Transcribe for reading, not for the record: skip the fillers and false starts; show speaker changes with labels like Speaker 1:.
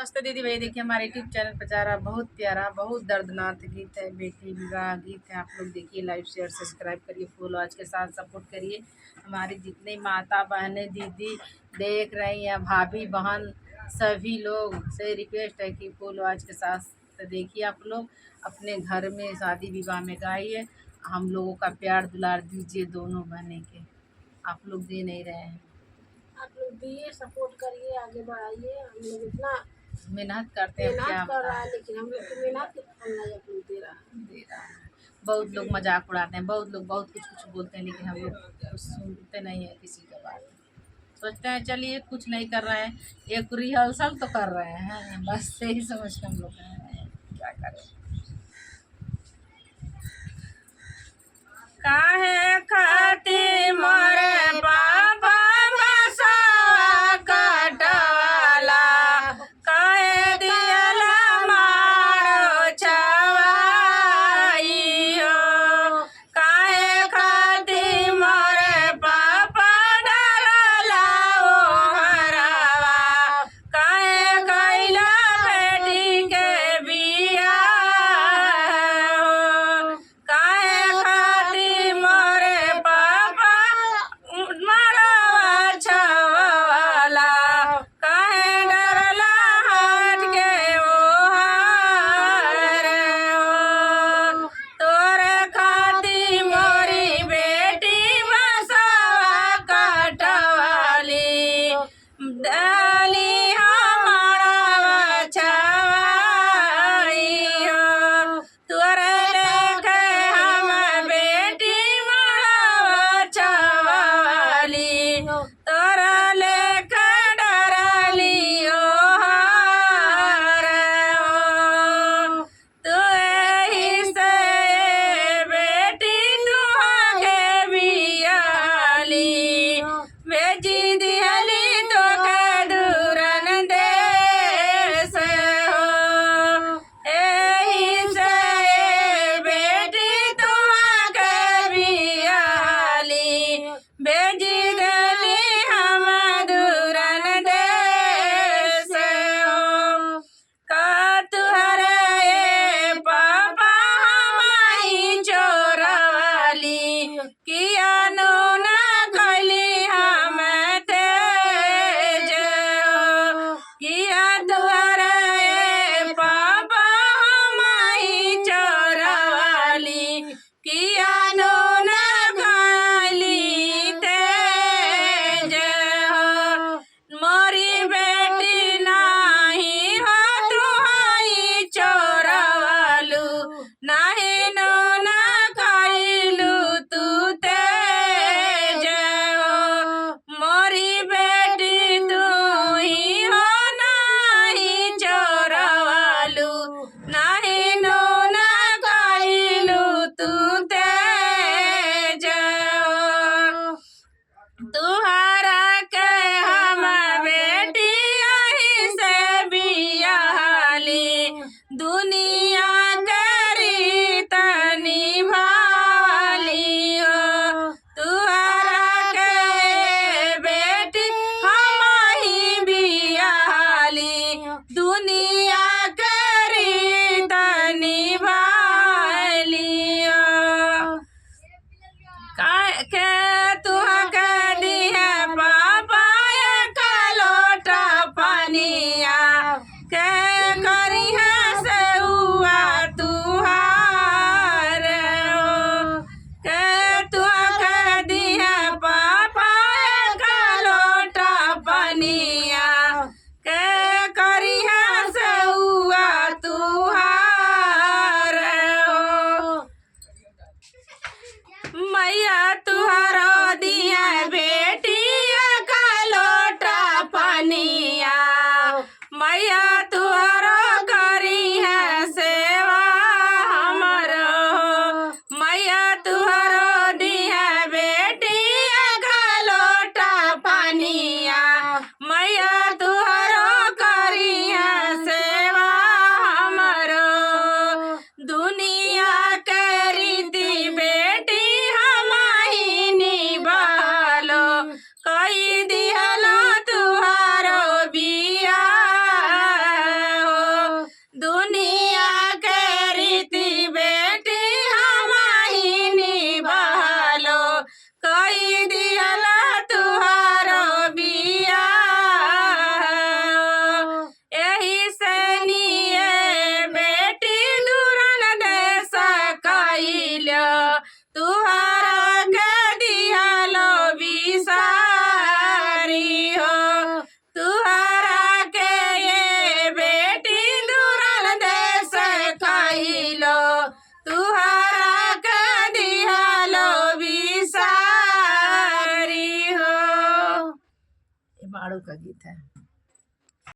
Speaker 1: नमस्ते दीदी भाई, देखिए हमारे यूट्यूब चैनल पर जा रहा बहुत प्यारा बहुत दर्दनाक गीत है, बेटी विवाह गीत है। आप लोग देखिए, लाइक शेयर सब्सक्राइब करिए, फॉलो आज के साथ सपोर्ट करिए। हमारी जितनी माता बहनें दीदी देख रही हैं, भाभी बहन सभी लोग से रिक्वेस्ट है कि फॉलो आज के साथ तो देखिए। आप लोग अपने घर में शादी विवाह में गाइए, हम लोगों का प्यार दुलार दीजिए दोनों बहने के। आप लोग दे नहीं रहे हैं।
Speaker 2: आप लोग दिए, सपोर्ट करिए, आगे बढ़ाइए। हम लोग इतना
Speaker 1: मेहनत करते हैं, क्या
Speaker 2: मेहनत कर रहा है, लेकिन हम लोग की मेहनत के फल नहीं आप लोग दे रहा है।
Speaker 1: दे रहा है। बहुत लोग मजाक उड़ाते हैं, बहुत लोग बहुत कुछ कुछ बोलते हैं, लेकिन हम लोग कुछ सुनते नहीं है किसी का बात। सोचते हैं चलिए कुछ नहीं कर रहे हैं, एक रिहर्सल तो कर रहे हैं, बस यही समझ के हम लोग क्या करें। काहे खाती मोरे बाबा बसवा कटवाला, काहे दियला मारो छवाई हो। काहे खाती मोरे पापा डरला ओ हरवा, काहे कैला बेटी के बियाह हो। काहे खाती मोरे पापा मरवा छवाला, काहे डरला हट के ओहार हो। तोरे खाती मोरी बेटी बसवा कटवाली, डाली हमारा छवाई हो। तोरे देखे हम बेटी मरवा छवाली, तोरा लेके डरली ओहार हो। तू एही से बेटी तुहाके बियाली, भेजी दिहली तोके दूरन देश हो। एही से बेटी तुहाके बियाली, भेजी देली हम दूरन देश हो। का तुहरे पापा हमारी चोरवाली, किया नो न कैली हम तेज हो। किया तुहरे पापा हमारी चोरवाली, किया नो न कैली तेज हो। मोरी बेटी नाही हो तुहाई चोरवालू, नाही नो न कैलू तू तेज हो। मोरी बेटी तू ही हो नाही चोरवालू, नाही नो न कैलू तू तेज हो। तुहरा के हम बेटी यही से बियाली, दुनिया के रीत निभाली हो। तुहरा के बेटी हम ही बियाली, दुनिया के रीत निभाली हो। के तुहके दिहे पापा एक लोटा पानिया, के करिहे से हुआ तुहार हो। के तुहके दिहे पापा एक लोटा पानिया, के करिहे से हुआ तुहार हो। मैया तुहरो दिया बेटी का लोटा पानिया, मैया तुहरो करी है सेवा हमरो। मैया तुहरो दिया बेटी का लोटा पानिया, मैया तुहरो करी है सेवा हमरो। दुनिया के रीति बेटी हमारी निभालो, कई दिहलो तुहारो बिया तुहरा के दिहलो बिसारी हो तुहरा के ये बेटी दूरन देश कहिलो तुहरा के दिहलो बिसारी हो। ये बाड़ू का गीत है।